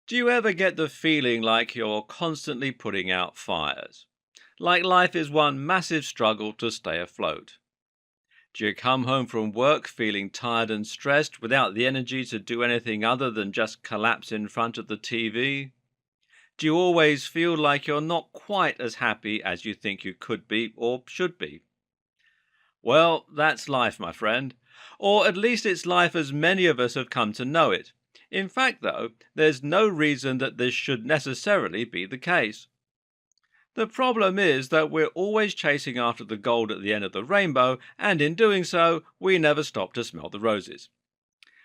Do you ever get the feeling like you're constantly putting out fires? Like life is one massive struggle to stay afloat? Do you come home from work feeling tired and stressed without the energy to do anything other than just collapse in front of the TV? Do you always feel like you're not quite as happy as you think you could be or should be? Well, that's life, my friend. Or at least it's life as many of us have come to know it. In fact, though, there's no reason that this should necessarily be the case. The problem is that we're always chasing after the gold at the end of the rainbow, and in doing so, we never stop to smell the roses.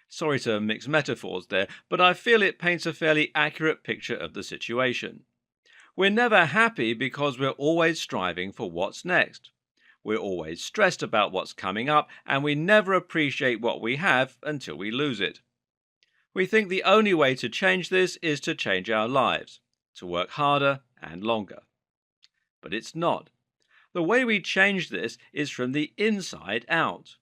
Sorry to mix metaphors there, but I feel it paints a fairly accurate picture of the situation. We're never happy because we're always striving for what's next. We're always stressed about what's coming up, and we never appreciate what we have until we lose it. We think the only way to change this is to change our lives, to work harder and longer. But it's not. The way we change this is from the inside out.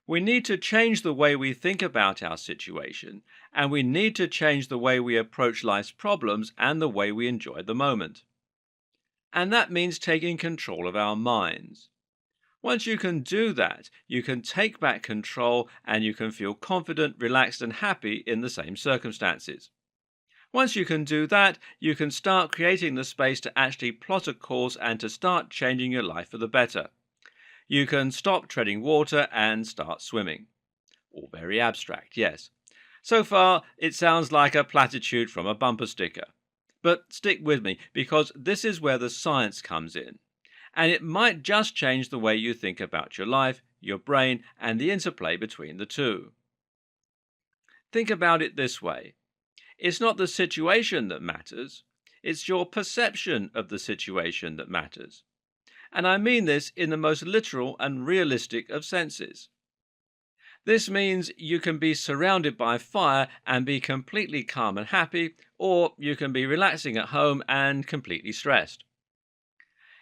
We need to change the way we think about our situation, and we need to change the way we approach life's problems and the way we enjoy the moment. And that means taking control of our minds. Once you can do that, you can take back control and you can feel confident, relaxed, and happy in the same circumstances. Once you can do that, you can start creating the space to actually plot a course and to start changing your life for the better. You can stop treading water and start swimming. All very abstract, yes. So far, it sounds like a platitude from a bumper sticker. But stick with me, because this is where the science comes in. And it might just change the way you think about your life, your brain, and the interplay between the two. Think about it this way. It's not the situation that matters, it's your perception of the situation that matters. And I mean this in the most literal and realistic of senses. This means you can be surrounded by fire and be completely calm and happy, or you can be relaxing at home and completely stressed.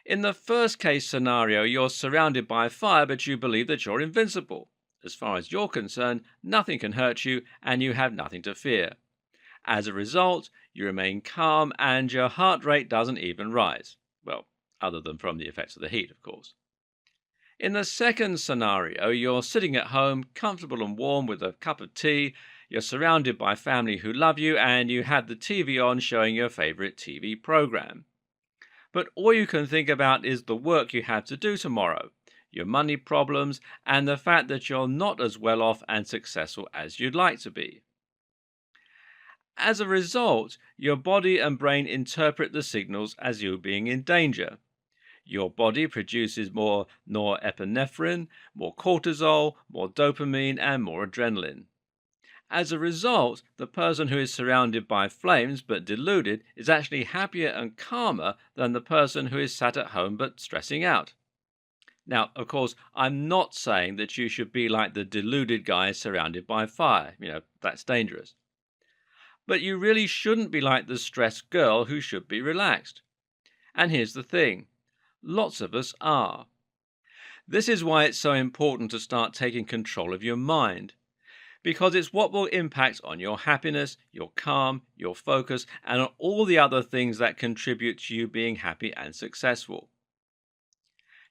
In the first case scenario, you're surrounded by fire, but you believe that you're invincible. As far as you're concerned, nothing can hurt you and you have nothing to fear. As a result, you remain calm and your heart rate doesn't even rise. Well, other than from the effects of the heat, of course. In the second scenario, you're sitting at home, comfortable and warm with a cup of tea, you're surrounded by family who love you, and you have the TV on showing your favorite TV program. But all you can think about is the work you have to do tomorrow, your money problems, and the fact that you're not as well off and successful as you'd like to be. As a result, your body and brain interpret the signals as you being in danger. Your body produces more norepinephrine, more cortisol, more dopamine, and more adrenaline. As a result, the person who is surrounded by flames but deluded is actually happier and calmer than the person who is sat at home but stressing out. Now, of course, I'm not saying that you should be like the deluded guy surrounded by fire. That's dangerous. But you really shouldn't be like the stressed girl who should be relaxed. And here's the thing. Lots of us are. This is why it's so important to start taking control of your mind, because it's what will impact on your happiness, your calm, your focus, and on all the other things that contribute to you being happy and successful.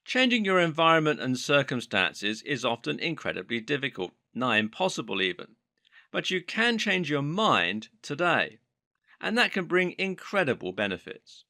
Changing your environment and circumstances is often incredibly difficult, nigh impossible even. But you can change your mind today, and that can bring incredible benefits.